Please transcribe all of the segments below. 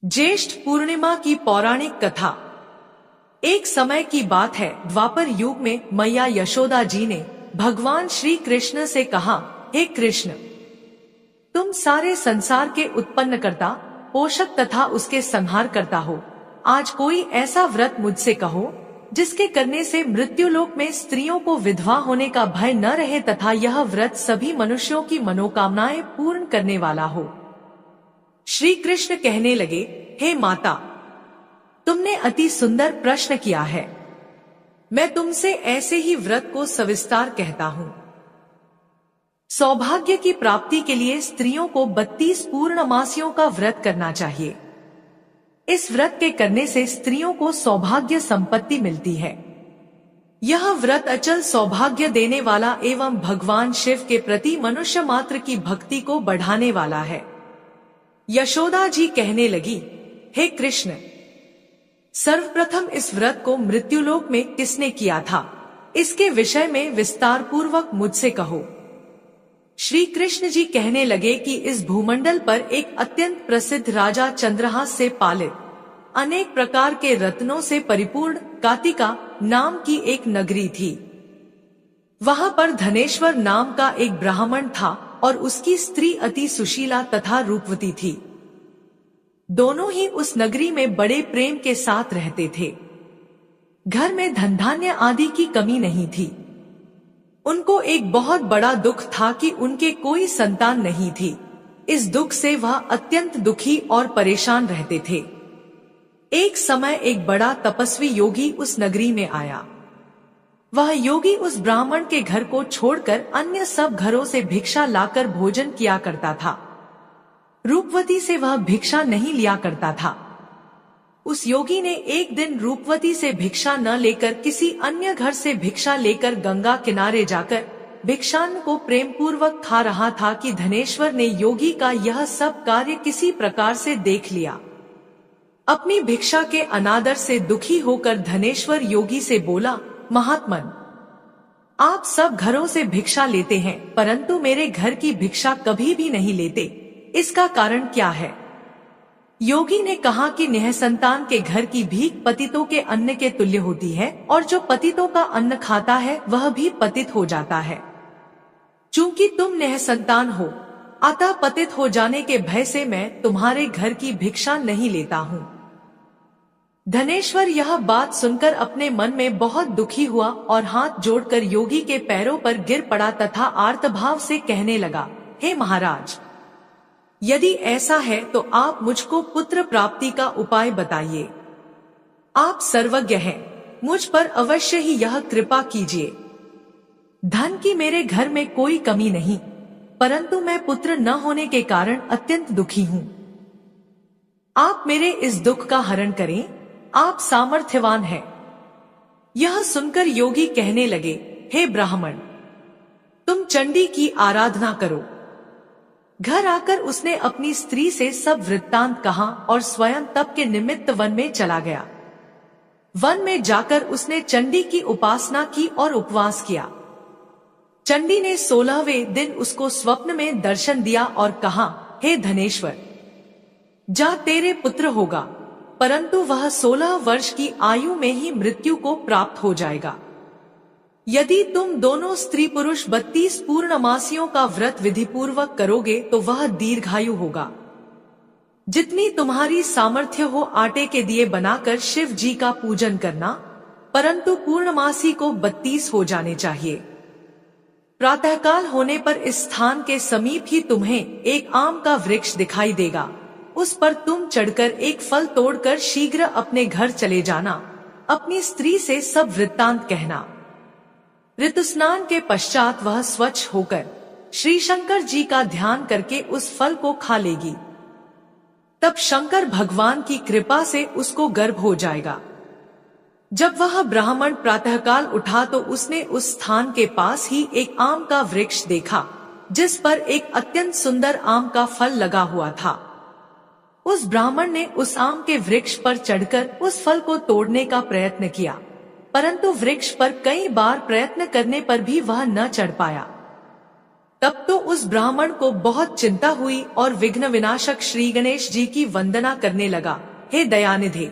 ज्येष्ठ पूर्णिमा की पौराणिक कथा। एक समय की बात है, द्वापर युग में मैया यशोदा जी ने भगवान श्री कृष्ण से कहा, हे कृष्ण, तुम सारे संसार के उत्पन्न करता, पोषक तथा उसके संहार करता हो। आज कोई ऐसा व्रत मुझसे कहो जिसके करने से मृत्युलोक में स्त्रियों को विधवा होने का भय न रहे तथा यह व्रत सभी मनुष्यों की मनोकामनाएं पूर्ण करने वाला हो। श्री कृष्ण कहने लगे, हे माता, तुमने अति सुंदर प्रश्न किया है। मैं तुमसे ऐसे ही व्रत को सविस्तार कहता हूँ। सौभाग्य की प्राप्ति के लिए स्त्रियों को 32 पूर्णमासियों का व्रत करना चाहिए। इस व्रत के करने से स्त्रियों को सौभाग्य संपत्ति मिलती है। यह व्रत अचल सौभाग्य देने वाला एवं भगवान शिव के प्रति मनुष्य मात्र की भक्ति को बढ़ाने वाला है। यशोदा जी कहने लगी, हे कृष्ण, सर्वप्रथम इस व्रत को मृत्युलोक में किसने किया था, इसके विषय में विस्तार पूर्वक मुझसे कहो। श्री कृष्ण जी कहने लगे कि इस भूमंडल पर एक अत्यंत प्रसिद्ध राजा चंद्रहास से पालित अनेक प्रकार के रत्नों से परिपूर्ण कातिका नाम की एक नगरी थी। वहां पर धनेश्वर नाम का एक ब्राह्मण था और उसकी स्त्री अति सुशीला तथा रूपवती थी। दोनों ही उस नगरी में बड़े प्रेम के साथ रहते थे। घर में धन धान्य आदि की कमी नहीं थी। उनको एक बहुत बड़ा दुख था कि उनके कोई संतान नहीं थी। इस दुख से वह अत्यंत दुखी और परेशान रहते थे। एक समय एक बड़ा तपस्वी योगी उस नगरी में आया। वह योगी उस ब्राह्मण के घर को छोड़कर अन्य सब घरों से भिक्षा लाकर भोजन किया करता था। रूपवती से वह भिक्षा नहीं लिया करता था। उस योगी ने एक दिन रूपवती से भिक्षा न लेकर किसी अन्य घर से भिक्षा लेकर गंगा किनारे जाकर भिक्षान्न को प्रेम पूर्वक खा रहा था कि धनेश्वर ने योगी का यह सब कार्य किसी प्रकार से देख लिया। अपनी भिक्षा के अनादर से दुखी होकर धनेश्वर योगी से बोला, महात्मन, आप सब घरों से भिक्षा लेते हैं परंतु मेरे घर की भिक्षा कभी भी नहीं लेते, इसका कारण क्या है? योगी ने कहा कि निःसंतान के घर की भीख पतितों के अन्न के तुल्य होती है और जो पतितों का अन्न खाता है वह भी पतित हो जाता है। चूंकि तुम निःसंतान हो, अतः पतित हो जाने के भय से मैं तुम्हारे घर की भिक्षा नहीं लेता हूँ। धनेश्वर यह बात सुनकर अपने मन में बहुत दुखी हुआ और हाथ जोड़कर योगी के पैरों पर गिर पड़ा तथा आर्तभाव से कहने लगा, हे महाराज, यदि ऐसा है तो आप मुझको पुत्र प्राप्ति का उपाय बताइए। आप सर्वज्ञ हैं, मुझ पर अवश्य ही यह कृपा कीजिए। धन की मेरे घर में कोई कमी नहीं, परंतु मैं पुत्र न होने के कारण अत्यंत दुखी हूँ। आप मेरे इस दुख का हरण करें, आप सामर्थ्यवान हैं। यह सुनकर योगी कहने लगे, हे ब्राह्मण, तुम चंडी की आराधना करो। घर आकर उसने अपनी स्त्री से सब वृत्तांत कहा और स्वयं तप के निमित्त वन में चला गया। वन में जाकर उसने चंडी की उपासना की और उपवास किया। चंडी ने 16वें दिन उसको स्वप्न में दर्शन दिया और कहा, हे धनेश्वर, जा तेरे पुत्र होगा, परंतु वह 16 वर्ष की आयु में ही मृत्यु को प्राप्त हो जाएगा। यदि तुम दोनों स्त्री पुरुष 32 पूर्णमासियों का व्रत विधि पूर्वक करोगे तो वह दीर्घायु होगा। जितनी तुम्हारी सामर्थ्य हो आटे के दिए बनाकर शिव जी का पूजन करना, परंतु पूर्णमासी को 32 हो जाने चाहिए। प्रातःकाल होने पर इस स्थान के समीप ही तुम्हें एक आम का वृक्ष दिखाई देगा। उस पर तुम चढ़कर एक फल तोड़कर शीघ्र अपने घर चले जाना। अपनी स्त्री से सब वृत्तांत कहना। ऋतुस्नान के पश्चात वह स्वच्छ होकर श्री शंकर जी का ध्यान करके उस फल को खा लेगी। तब शंकर भगवान की कृपा से उसको गर्भ हो जाएगा। जब वह ब्राह्मण प्रातःकाल उठा तो उसने उस स्थान के पास ही एक आम का वृक्ष देखा जिस पर एक अत्यंत सुंदर आम का फल लगा हुआ था। उस ब्राह्मण ने उस आम के वृक्ष पर चढ़कर उस फल को तोड़ने का प्रयत्न किया, परंतु वृक्ष पर कई बार प्रयत्न करने पर भी वह न चढ़ पाया। तब तो उस ब्राह्मण को बहुत चिंता हुई और विघ्न विनाशक श्री गणेश जी की वंदना करने लगा। हे दयानिधे,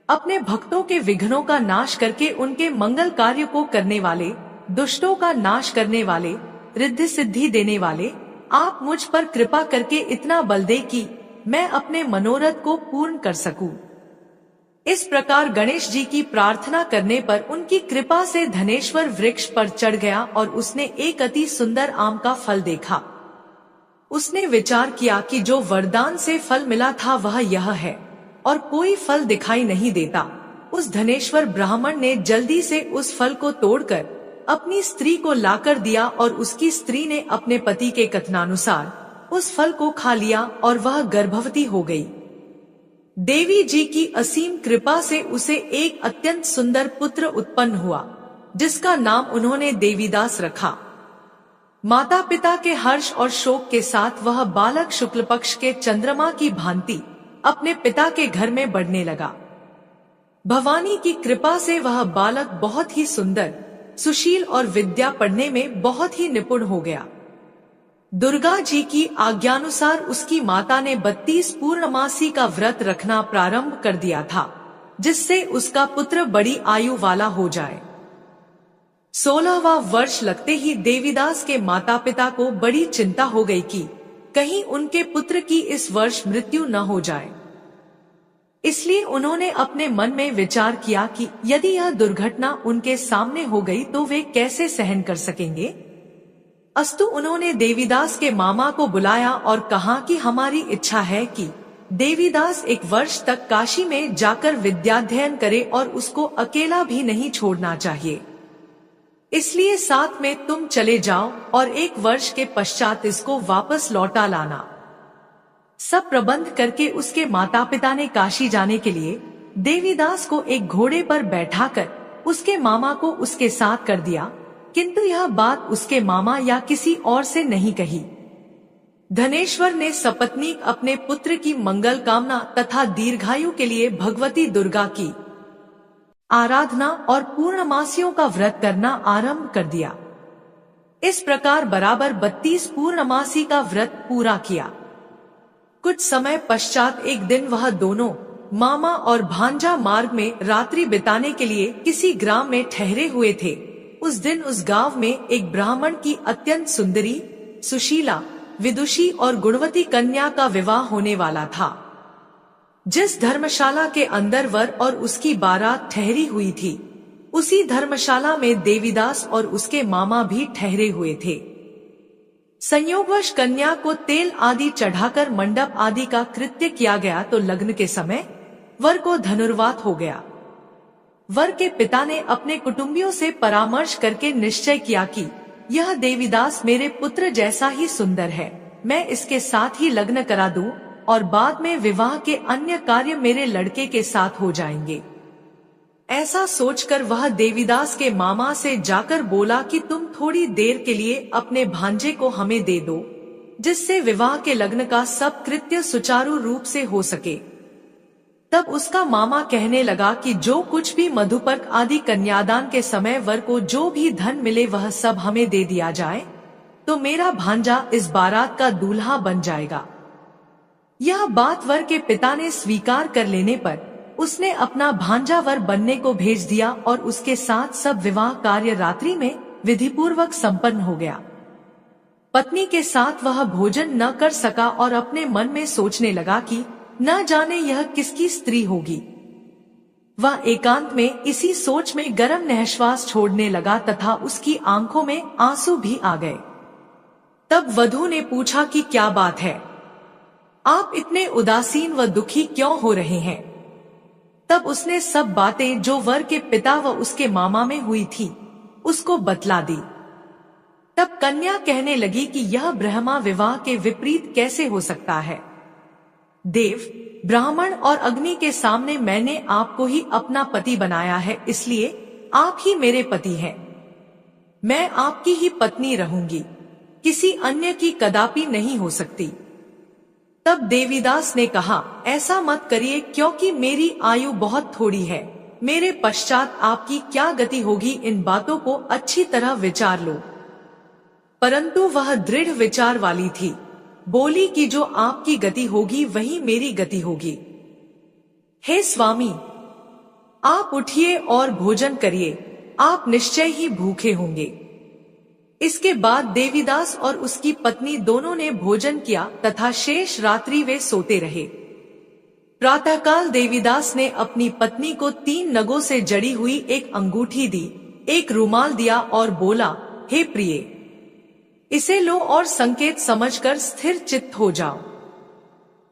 अपने भक्तों के विघ्नों का नाश करके उनके मंगल कार्य को करने वाले, दुष्टों का नाश करने वाले, रिद्धि सिद्धि देने वाले, आप मुझ पर कृपा करके इतना बल दे कि मैं अपने मनोरथ को पूर्ण कर सकूं। इस प्रकार गणेश जी की प्रार्थना करने पर उनकी कृपा से धनेश्वर वृक्ष पर चढ़ गया और उसने एक अति सुंदर आम का फल देखा। उसने विचार किया कि जो वरदान से फल मिला था वह यह है और कोई फल दिखाई नहीं देता। उस धनेश्वर ब्राह्मण ने जल्दी से उस फल को तोड़कर अपनी स्त्री को लाकर दिया और उसकी स्त्री ने अपने पति के कथनानुसार उस फल को खा लिया और वह गर्भवती हो गई। देवी जी की असीम कृपा से उसे एक अत्यंत सुंदर पुत्र उत्पन्न हुआ, जिसका नाम उन्होंने देवीदास रखा। माता पिता के हर्ष और शोक के साथ वह बालक शुक्ल पक्ष के चंद्रमा की भांति अपने पिता के घर में बढ़ने लगा। भवानी की कृपा से वह बालक बहुत ही सुंदर, सुशील और विद्या पढ़ने में बहुत ही निपुण हो गया। दुर्गा जी की आज्ञानुसार उसकी माता ने 32 पूर्णमासी का व्रत रखना प्रारंभ कर दिया था, जिससे उसका पुत्र बड़ी आयु वाला हो जाए। 16वां वर्ष लगते ही देवीदास के माता पिता को बड़ी चिंता हो गई कि कहीं उनके पुत्र की इस वर्ष मृत्यु न हो जाए। इसलिए उन्होंने अपने मन में विचार किया कि यदि यह दुर्घटना उनके सामने हो गई तो वे कैसे सहन कर सकेंगे। अस्तु उन्होंने देवीदास के मामा को बुलाया और कहा कि हमारी इच्छा है कि देवीदास 1 वर्ष तक काशी में जाकर विद्याध्ययन करे और उसको अकेला भी नहीं छोड़ना चाहिए। इसलिए साथ में तुम चले जाओ और 1 वर्ष के पश्चात इसको वापस लौटा लाना। सब प्रबंध करके उसके माता पिता ने काशी जाने के लिए देवीदास को एक घोड़े पर बैठाकर उसके मामा को उसके साथ कर दिया, किंतु यह बात उसके मामा या किसी और से नहीं कही। धनेश्वर ने सपत्नीक अपने पुत्र की मंगल कामना तथा दीर्घायु के लिए भगवती दुर्गा की आराधना और पूर्णमासियों का व्रत करना आरंभ कर दिया। इस प्रकार बराबर 32 पूर्णमासी का व्रत पूरा किया। कुछ समय पश्चात एक दिन वह दोनों मामा और भांजा मार्ग में रात्रि बिताने के लिए किसी ग्राम में ठहरे हुए थे। उस दिन उस गांव में एक ब्राह्मण की अत्यंत सुंदरी, सुशीला, विदुषी और गुणवती कन्या का विवाह होने वाला था। जिस धर्मशाला के अंदर वर और उसकी बारात ठहरी हुई थी, उसी धर्मशाला में देवीदास और उसके मामा भी ठहरे हुए थे। संयोगवश कन्या को तेल आदि चढ़ाकर मंडप आदि का कृत्य किया गया तो लग्न के समय वर को धनुर्वात हो गया। वर के पिता ने अपने कुटुंबियों से परामर्श करके निश्चय किया कि यह देवीदास मेरे पुत्र जैसा ही सुंदर है, मैं इसके साथ ही लग्न करा दूं और बाद में विवाह के अन्य कार्य मेरे लड़के के साथ हो जाएंगे। ऐसा सोचकर वह देवीदास के मामा से जाकर बोला कि तुम थोड़ी देर के लिए अपने भांजे को हमें दे दो, जिससे विवाह के लग्न का सब कृत्य सुचारू रूप से हो सके। तब उसका मामा कहने लगा कि जो कुछ भी मधुपर्क आदि कन्यादान के समय वर को जो भी धन मिले वह सब हमें दे दिया जाए, तो मेरा भांजा इस बारात का दूल्हा बन जाएगा। यह बात वर के पिता ने स्वीकार कर लेने पर उसने अपना भांजा वर बनने को भेज दिया और उसके साथ सब विवाह कार्य रात्रि में विधिपूर्वक संपन्न हो गया। पत्नी के साथ वह भोजन न कर सका और अपने मन में सोचने लगा कि न जाने यह किसकी स्त्री होगी। वह एकांत में इसी सोच में गर्म निःश्वास छोड़ने लगा तथा उसकी आंखों में आंसू भी आ गए। तब वधू ने पूछा कि क्या बात है, आप इतने उदासीन व दुखी क्यों हो रहे हैं। तब उसने सब बातें जो वर के पिता व उसके मामा में हुई थी उसको बतला दी। तब कन्या कहने लगी कि यह ब्रह्मा विवाह के विपरीत कैसे हो सकता है। देव, ब्राह्मण और अग्नि के सामने मैंने आपको ही अपना पति बनाया है, इसलिए आप ही मेरे पति हैं। मैं आपकी ही पत्नी रहूंगी, किसी अन्य की कदापि नहीं हो सकती। तब देवीदास ने कहा, ऐसा मत करिए क्योंकि मेरी आयु बहुत थोड़ी है, मेरे पश्चात आपकी क्या गति होगी, इन बातों को अच्छी तरह विचार लो। परंतु वह दृढ़ विचार वाली थी। बोली कि जो आपकी गति होगी वही मेरी गति होगी। हे स्वामी, आप उठिए और भोजन करिए, आप निश्चय ही भूखे होंगे। इसके बाद देवीदास और उसकी पत्नी दोनों ने भोजन किया तथा शेष रात्रि वे सोते रहे। प्रातःकाल देवीदास ने अपनी पत्नी को 3 नगों से जड़ी हुई एक अंगूठी दी, एक रुमाल दिया और बोला, हे प्रिय, इसे लो और संकेत समझकर स्थिर चित्त हो जाओ।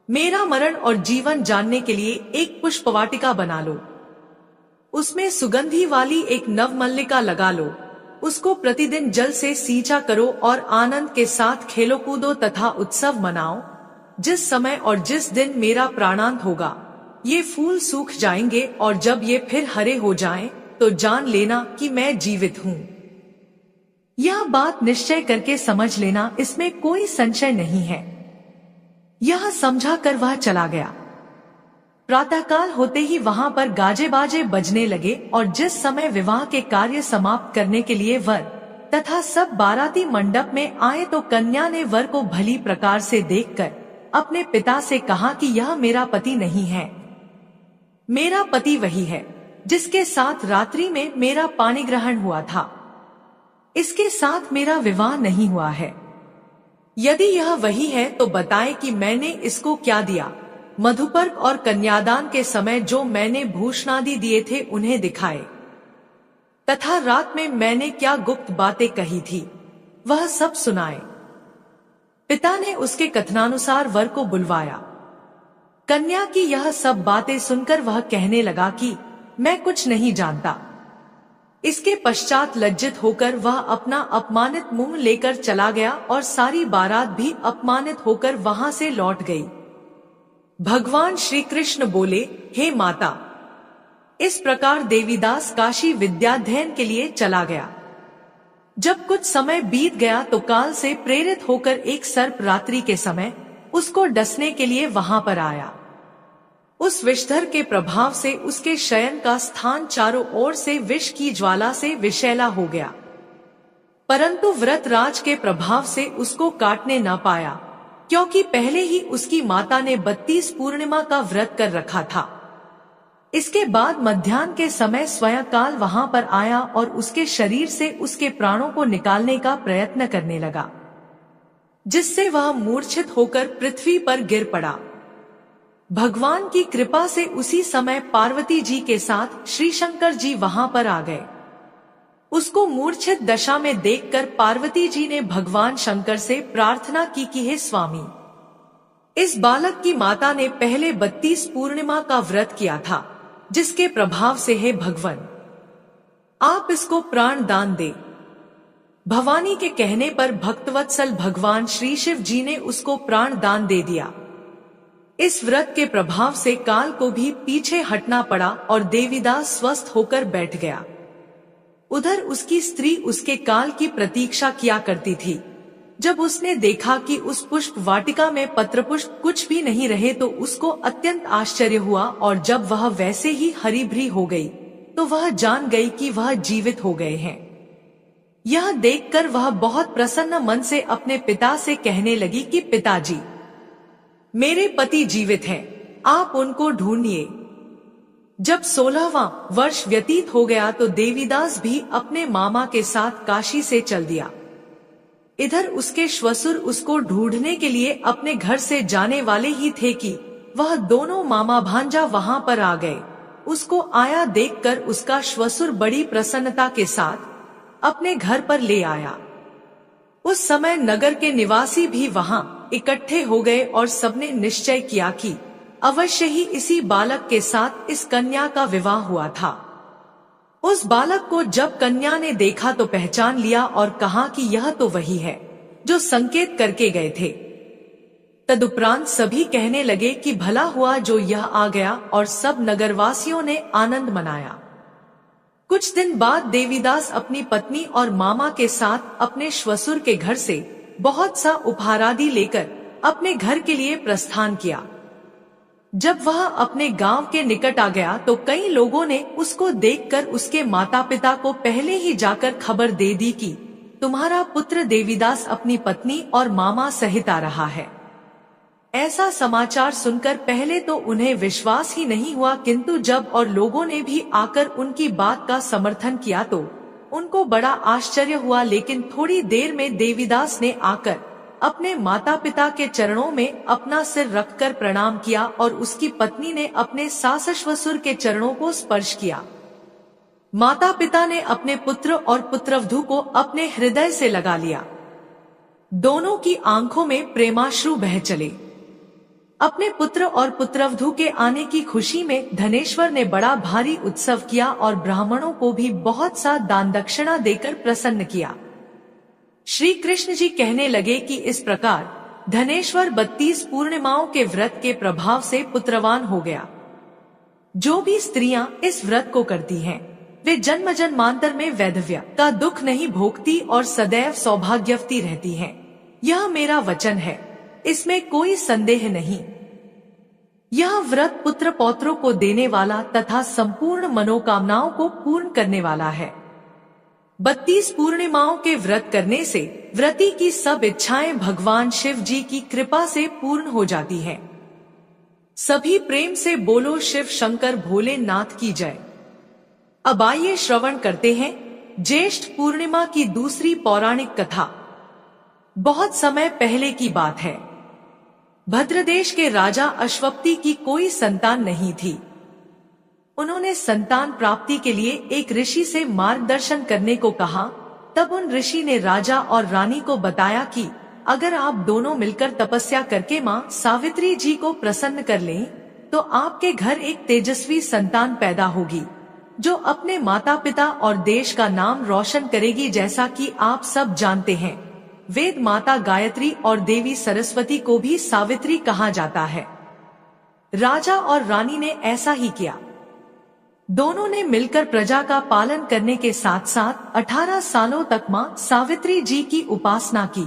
मेरा मरण और जीवन जानने के लिए एक पुष्पवाटिका बना लो, उसमें सुगंधी वाली एक नवमल्लिका लगा लो, उसको प्रतिदिन जल से सींचा करो और आनंद के साथ खेलो कूदो तथा उत्सव मनाओ। जिस समय और जिस दिन मेरा प्राणांत होगा ये फूल सूख जाएंगे और जब ये फिर हरे हो जाएं, तो जान लेना कि मैं जीवित हूँ। यह बात निश्चय करके समझ लेना, इसमें कोई संशय नहीं है। यह समझा कर वह चला गया। प्रातःकाल होते ही वहां पर गाजे बाजे बजने लगे और जिस समय विवाह के कार्य समाप्त करने के लिए वर तथा सब बाराती मंडप में आए तो कन्या ने वर को भली प्रकार से देखकर अपने पिता से कहा कि यह मेरा पति नहीं है, मेरा पति वही है जिसके साथ रात्रि में मेरा पानी ग्रहण हुआ था, इसके साथ मेरा विवाह नहीं हुआ है। यदि यह वही है तो बताए कि मैंने इसको क्या दिया। मधुपर्क और कन्यादान के समय जो मैंने भूषणादि दिए थे उन्हें दिखाए, तथा रात में मैंने क्या गुप्त बातें कही थी वह सब सुनाए। पिता ने उसके कथनानुसार वर को बुलवाया। कन्या की यह सब बातें सुनकर वह कहने लगा कि मैं कुछ नहीं जानता। इसके पश्चात लज्जित होकर वह अपना अपमानित मुंह लेकर चला गया और सारी बारात भी अपमानित होकर वहां से लौट गई। भगवान श्री कृष्ण बोले, हे माता, इस प्रकार देवीदास काशी विद्याध्ययन के लिए चला गया। जब कुछ समय बीत गया तो काल से प्रेरित होकर एक सर्प रात्रि के समय उसको डसने के लिए वहां पर आया। उस विषधर के प्रभाव से उसके शयन का स्थान चारों ओर से विष की ज्वाला से विषैला हो गया, परंतु व्रतराज के प्रभाव से उसको काटने न पाया, क्योंकि पहले ही उसकी माता ने 32 पूर्णिमा का व्रत कर रखा था। इसके बाद मध्याह्न के समय स्वयं काल वहां पर आया और उसके शरीर से उसके प्राणों को निकालने का प्रयत्न करने लगा, जिससे वह मूर्छित होकर पृथ्वी पर गिर पड़ा। भगवान की कृपा से उसी समय पार्वती जी के साथ श्री शंकर जी वहां पर आ गए। उसको मूर्छित दशा में देखकर पार्वती जी ने भगवान शंकर से प्रार्थना की कि हे स्वामी, इस बालक की माता ने पहले 32 पूर्णिमा का व्रत किया था, जिसके प्रभाव से हे भगवान आप इसको प्राण दान दे। भवानी के कहने पर भक्तवत्सल भगवान श्री शिव जी ने उसको प्राण दान दे दिया। इस व्रत के प्रभाव से काल को भी पीछे हटना पड़ा और देवीदास स्वस्थ होकर बैठ गया। उधर उसकी स्त्री उसके काल की प्रतीक्षा किया करती थी। जब उसने देखा कि उस पुष्प वाटिका में पत्रपुष्प कुछ भी नहीं रहे तो उसको अत्यंत आश्चर्य हुआ और जब वह वैसे ही हरी भरी हो गई तो वह जान गई कि वह जीवित हो गए हैं। यह देखकर वह बहुत प्रसन्न मन से अपने पिता से कहने लगी कि पिताजी, मेरे पति जीवित हैं, आप उनको ढूंढिए। जब 16वां वर्ष व्यतीत हो गया तो देवीदास भी अपने मामा के साथ काशी से चल दिया। इधर उसके श्वशुर उसको ढूंढने के लिए अपने घर से जाने वाले ही थे कि वह दोनों मामा भांजा वहां पर आ गए। उसको आया देखकर उसका श्वशुर बड़ी प्रसन्नता के साथ अपने घर पर ले आया। उस समय नगर के निवासी भी वहां इकट्ठे हो गए और सबने निश्चय किया कि अवश्य ही इसी बालक के साथ इस कन्या का विवाह हुआ था। उस बालक को जब कन्या ने देखा तो पहचान लिया और कहा कि यह तो वही है जो संकेत करके गए थे। तदुपरांत सभी कहने लगे कि भला हुआ जो यह आ गया और सब नगरवासियों ने आनंद मनाया। कुछ दिन बाद देवीदास अपनी पत्नी और मामा के साथ अपने श्वशुर के घर से बहुत सा उपहारादि लेकर अपने घर के लिए प्रस्थान किया। जब वह अपने गांव के निकट आ गया तो कई लोगों ने उसको देखकर उसके माता पिता को पहले ही जाकर खबर दे दी कि तुम्हारा पुत्र देवीदास अपनी पत्नी और मामा सहित आ रहा है। ऐसा समाचार सुनकर पहले तो उन्हें विश्वास ही नहीं हुआ, किंतु जब और लोगों ने भी आकर उनकी बात का समर्थन किया तो उनको बड़ा आश्चर्य हुआ। लेकिन थोड़ी देर में देवीदास ने आकर अपने माता पिता के चरणों में अपना सिर रखकर प्रणाम किया और उसकी पत्नी ने अपने सास ससुर के चरणों को स्पर्श किया। माता पिता ने अपने पुत्र और पुत्रवधू को अपने हृदय से लगा लिया। दोनों की आंखों में प्रेमाश्रु बह चले। अपने पुत्र और पुत्रवधू के आने की खुशी में धनेश्वर ने बड़ा भारी उत्सव किया और ब्राह्मणों को भी बहुत सा दान दक्षिणा देकर प्रसन्न किया। श्री कृष्ण जी कहने लगे कि इस प्रकार धनेश्वर 32 पूर्णिमाओं के व्रत के प्रभाव से पुत्रवान हो गया। जो भी स्त्रियां इस व्रत को करती हैं, वे जन्म जन्मांतर में वैधव्य का दुख नहीं भोगती और सदैव सौभाग्यवती रहती हैं। यह मेरा वचन है, इसमें कोई संदेह नहीं। यह व्रत पुत्र पौत्रों को देने वाला तथा संपूर्ण मनोकामनाओं को पूर्ण करने वाला है। 32 पूर्णिमाओं के व्रत करने से व्रती की सब इच्छाएं भगवान शिव जी की कृपा से पूर्ण हो जाती हैं। सभी प्रेम से बोलो शिव शंकर भोलेनाथ की जय। अब आइए श्रवण करते हैं ज्येष्ठ पूर्णिमा की दूसरी पौराणिक कथा। बहुत समय पहले की बात है। भद्रदेश के राजा अश्वपति की कोई संतान नहीं थी। उन्होंने संतान प्राप्ति के लिए एक ऋषि से मार्गदर्शन करने को कहा। तब उन ऋषि ने राजा और रानी को बताया कि अगर आप दोनों मिलकर तपस्या करके माँ सावित्री जी को प्रसन्न कर लें, तो आपके घर एक तेजस्वी संतान पैदा होगी, जो अपने माता पिता और देश का नाम रोशन करेगी। जैसा कि आप सब जानते हैं, वेद माता गायत्री और देवी सरस्वती को भी सावित्री कहा जाता है। राजा और रानी ने ऐसा ही किया। दोनों ने मिलकर प्रजा का पालन करने के साथ साथ 18 सालों तक माँ सावित्री जी की उपासना की,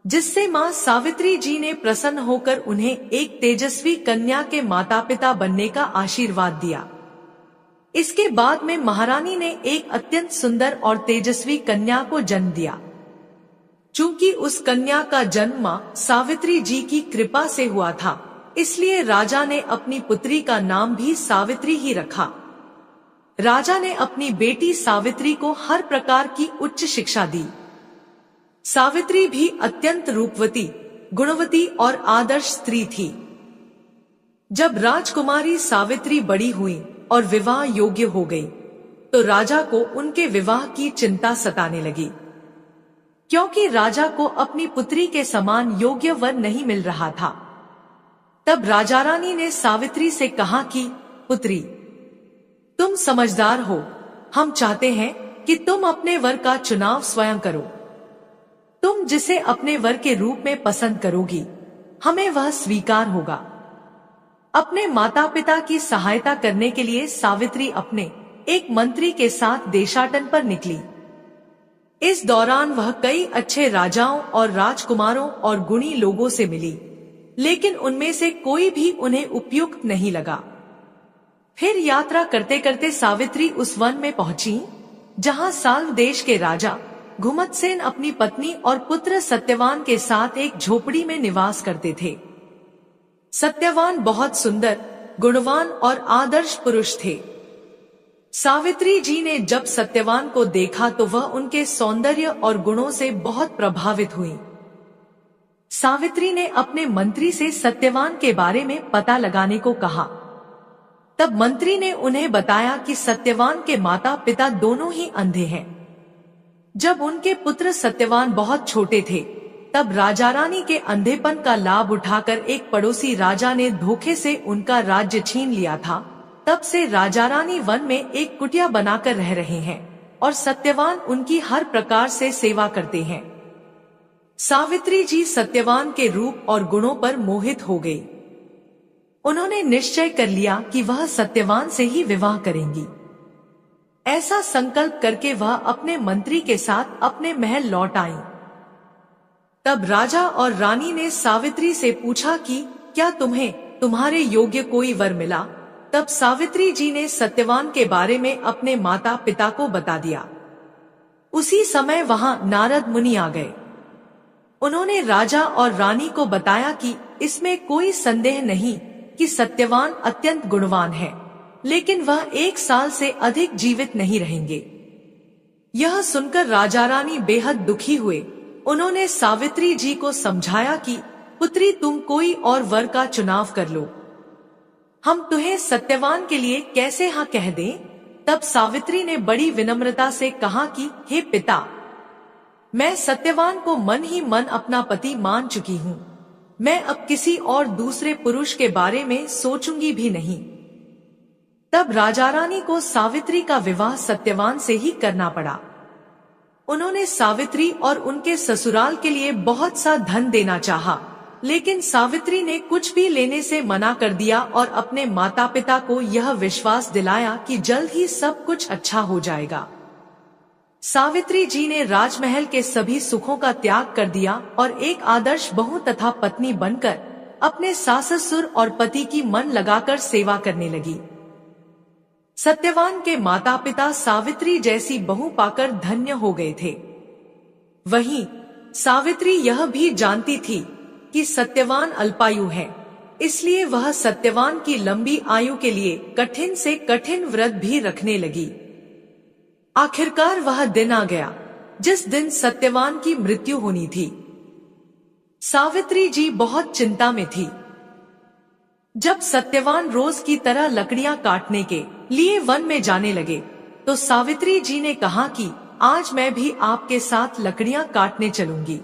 जिससे माँ सावित्री जी ने प्रसन्न होकर उन्हें एक तेजस्वी कन्या के माता पिता बनने का आशीर्वाद दिया। इसके बाद में महारानी ने एक अत्यंत सुंदर और तेजस्वी कन्या को जन्म दिया। चूंकि उस कन्या का जन्म माँ सावित्री जी की कृपा से हुआ था, इसलिए राजा ने अपनी पुत्री का नाम भी सावित्री ही रखा। राजा ने अपनी बेटी सावित्री को हर प्रकार की उच्च शिक्षा दी। सावित्री भी अत्यंत रूपवती, गुणवती और आदर्श स्त्री थी। जब राजकुमारी सावित्री बड़ी हुई और विवाह योग्य हो गई, तो राजा को उनके विवाह की चिंता सताने लगी, क्योंकि राजा को अपनी पुत्री के समान योग्य वर नहीं मिल रहा था। तब राजा रानी ने सावित्री से कहा कि पुत्री, तुम समझदार हो, हम चाहते हैं कि तुम अपने वर का चुनाव स्वयं करो। तुम जिसे अपने वर के रूप में पसंद करोगी, हमें वह स्वीकार होगा। अपने माता पिता की सहायता करने के लिए सावित्री अपने एक मंत्री के साथ देशाटन पर निकली। इस दौरान वह कई अच्छे राजाओं और राजकुमारों और गुणी लोगों से मिली, लेकिन उनमें से कोई भी उन्हें उपयुक्त नहीं लगा। फिर यात्रा करते करते सावित्री उस वन में पहुंची, जहां साल्व देश के राजा घुमतसेन अपनी पत्नी और पुत्र सत्यवान के साथ एक झोपड़ी में निवास करते थे। सत्यवान बहुत सुंदर, गुणवान और आदर्श पुरुष थे। सावित्री जी ने जब सत्यवान को देखा तो वह उनके सौंदर्य और गुणों से बहुत प्रभावित हुई। सावित्री ने अपने मंत्री से सत्यवान के बारे में पता लगाने को कहा। तब मंत्री ने उन्हें बताया कि सत्यवान के माता पिता दोनों ही अंधे हैं। जब उनके पुत्र सत्यवान बहुत छोटे थे, तब राजा रानी के अंधेपन का लाभ उठाकर एक पड़ोसी राजा ने धोखे से उनका राज्य छीन लिया था। तब से राजा रानी वन में एक कुटिया बनाकर रह रहे हैं और सत्यवान उनकी हर प्रकार से सेवा करते हैं। सावित्री जी सत्यवान के रूप और गुणों पर मोहित हो गई। उन्होंने निश्चय कर लिया कि वह सत्यवान से ही विवाह करेंगी। ऐसा संकल्प करके वह अपने मंत्री के साथ अपने महल लौट आईं। तब राजा और रानी ने सावित्री से पूछा कि क्या तुम्हें तुम्हारे योग्य कोई वर मिला? तब सावित्री जी ने सत्यवान के बारे में अपने माता पिता को बता दिया। उसी समय वहां नारद मुनि आ गए। उन्होंने राजा और रानी को बताया कि इसमें कोई संदेह नहीं कि सत्यवान अत्यंत गुणवान है, लेकिन वह 1 साल से अधिक जीवित नहीं रहेंगे। यह सुनकर राजा रानी बेहद दुखी हुए। उन्होंने सावित्री जी को समझाया कि पुत्री, तुम कोई और वर का चुनाव कर लो, हम तुम्हें सत्यवान के लिए कैसे हाँ कह दें। तब सावित्री ने बड़ी विनम्रता से कहा कि हे पिता, मैं सत्यवान को मन ही मन अपना पति मान चुकी हूँ। मैं अब किसी और दूसरे पुरुष के बारे में सोचूंगी भी नहीं। तब राजा रानी को सावित्री का विवाह सत्यवान से ही करना पड़ा। उन्होंने सावित्री और उनके ससुराल के लिए बहुत सा धन देना चाहा, लेकिन सावित्री ने कुछ भी लेने से मना कर दिया और अपने माता पिता को यह विश्वास दिलाया कि जल्द ही सब कुछ अच्छा हो जाएगा। सावित्री जी ने राजमहल के सभी सुखों का त्याग कर दिया और एक आदर्श बहू तथा पत्नी बनकर अपने सास ससुर और पति की मन लगाकर सेवा करने लगी। सत्यवान के माता पिता सावित्री जैसी बहू पाकर धन्य हो गए थे। वहीं सावित्री यह भी जानती थी कि सत्यवान अल्पायु है, इसलिए वह सत्यवान की लंबी आयु के लिए कठिन से कठिन व्रत भी रखने लगी। आखिरकार वह दिन आ गया जिस दिन सत्यवान की मृत्यु होनी थी। सावित्री जी बहुत चिंता में थी। जब सत्यवान रोज की तरह लकड़ियां काटने के लिए वन में जाने लगे, तो सावित्री जी ने कहा कि आज मैं भी आपके साथ लकड़ियां काटने चलूंगी।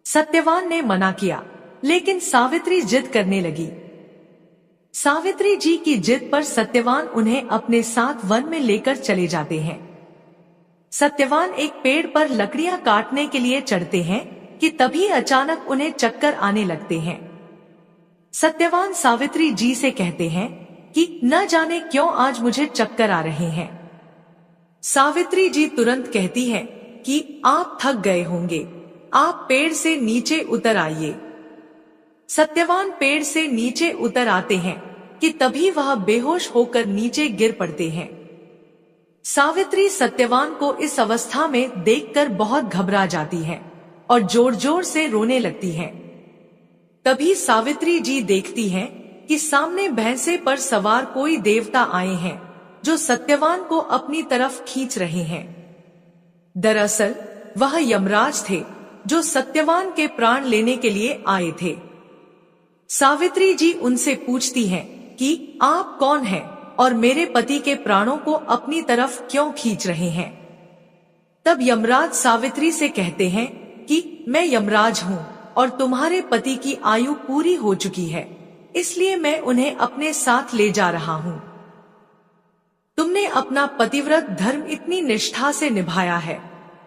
सत्यवान ने मना किया, लेकिन सावित्री जिद करने लगी। सावित्री जी की जिद पर सत्यवान उन्हें अपने साथ वन में लेकर चले जाते हैं। सत्यवान एक पेड़ पर लकड़ियां काटने के लिए चढ़ते हैं कि तभी अचानक उन्हें चक्कर आने लगते हैं। सत्यवान सावित्री जी से कहते हैं कि न जाने क्यों आज मुझे चक्कर आ रहे हैं। सावित्री जी तुरंत कहती है कि आप थक गए होंगे, आप पेड़ से नीचे उतर आइए। सत्यवान पेड़ से नीचे उतर आते हैं कि तभी वह बेहोश होकर नीचे गिर पड़ते हैं। सावित्री सत्यवान को इस अवस्था में देखकर बहुत घबरा जाती है और जोर जोर से रोने लगती है। तभी सावित्री जी देखती हैं कि सामने भैंसे पर सवार कोई देवता आए हैं जो सत्यवान को अपनी तरफ खींच रहे हैं। दरअसल वह यमराज थे जो सत्यवान के प्राण लेने के लिए आए थे। सावित्री जी उनसे पूछती हैं कि आप कौन हैं और मेरे पति के प्राणों को अपनी तरफ क्यों खींच रहे हैं। तब यमराज सावित्री से कहते हैं कि मैं यमराज हूँ और तुम्हारे पति की आयु पूरी हो चुकी है, इसलिए मैं उन्हें अपने साथ ले जा रहा हूँ। तुमने अपना पतिव्रत धर्म इतनी निष्ठा से निभाया है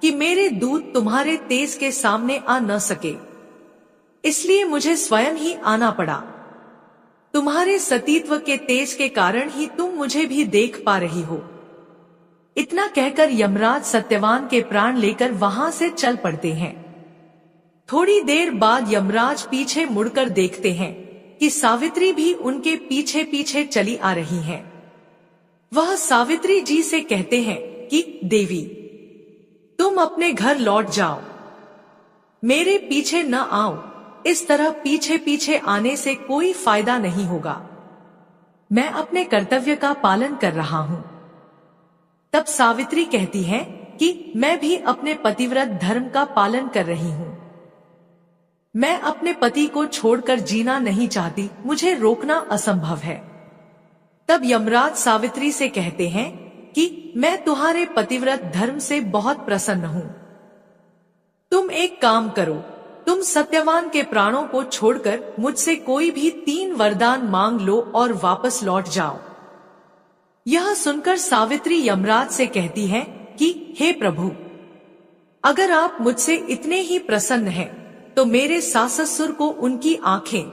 कि मेरे दूत तुम्हारे तेज के सामने आ न सके, इसलिए मुझे स्वयं ही आना पड़ा। तुम्हारे सतीत्व के तेज के कारण ही तुम मुझे भी देख पा रही हो। इतना कहकर यमराज सत्यवान के प्राण लेकर वहां से चल पड़ते हैं। थोड़ी देर बाद यमराज पीछे मुड़कर देखते हैं कि सावित्री भी उनके पीछे पीछे चली आ रही हैं। वह सावित्री जी से कहते हैं कि देवी, तुम अपने घर लौट जाओ, मेरे पीछे न आओ। इस तरह पीछे पीछे आने से कोई फायदा नहीं होगा। मैं अपने कर्तव्य का पालन कर रहा हूँ। तब सावित्री कहती है कि मैं भी अपने पतिव्रत धर्म का पालन कर रही हूँ। मैं अपने पति को छोड़कर जीना नहीं चाहती, मुझे रोकना असंभव है। तब यमराज सावित्री से कहते हैं कि मैं तुम्हारे पतिव्रत धर्म से बहुत प्रसन्न हूँ। तुम एक काम करो, तुम सत्यवान के प्राणों को छोड़कर मुझसे कोई भी 3 वरदान मांग लो और वापस लौट जाओ। यह सुनकर सावित्री यमराज से कहती है कि हे प्रभु, अगर आप मुझसे इतने ही प्रसन्न हैं, तो मेरे सास ससुर को उनकी आंखें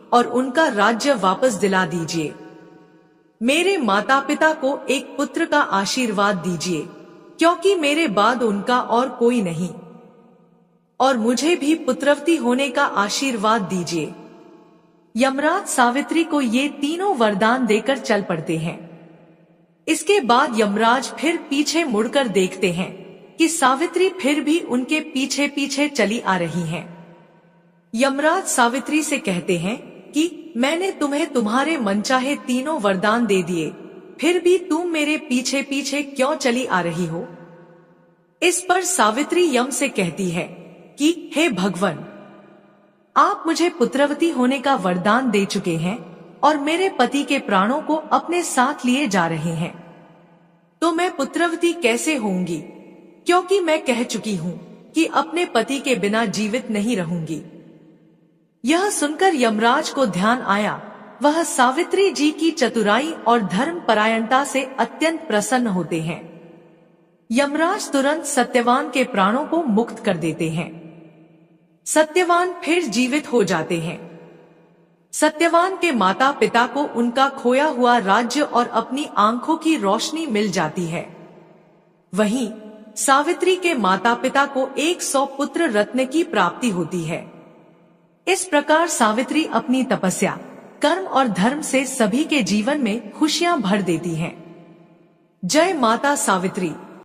और उनका राज्य वापस दिला दीजिए। मेरे माता पिता को एक पुत्र का आशीर्वाद दीजिए, क्योंकि मेरे बाद उनका और कोई नहीं, और मुझे भी पुत्रवती होने का आशीर्वाद दीजिए। यमराज सावित्री को ये तीनों वरदान देकर चल पड़ते हैं। इसके बाद यमराज फिर पीछे मुड़कर देखते हैं कि सावित्री फिर भी उनके पीछे पीछे चली आ रही हैं। यमराज सावित्री से कहते हैं कि मैंने तुम्हें तुम्हारे मनचाहे तीनों वरदान दे दिए, फिर भी तुम मेरे पीछे पीछे क्यों चली आ रही हो। इस पर सावित्री यम से कहती है कि हे भगवान, आप मुझे पुत्रवती होने का वरदान दे चुके हैं और मेरे पति के प्राणों को अपने साथ लिए जा रहे हैं, तो मैं पुत्रवती कैसे होंगी, क्योंकि मैं कह चुकी हूँ कि अपने पति के बिना जीवित नहीं रहूंगी। यह सुनकर यमराज को ध्यान आया। वह सावित्री जी की चतुराई और धर्म परायणता से अत्यंत प्रसन्न होते हैं। यमराज तुरंत सत्यवान के प्राणों को मुक्त कर देते हैं। सत्यवान फिर जीवित हो जाते हैं। सत्यवान के माता पिता को उनका खोया हुआ राज्य और अपनी आंखों की रोशनी मिल जाती है। वहीं सावित्री के माता पिता को 100 पुत्र रत्न की प्राप्ति होती है। इस प्रकार सावित्री अपनी तपस्या, कर्म और धर्म से सभी के जीवन में खुशियां भर देती हैं। जय माता सावित्री।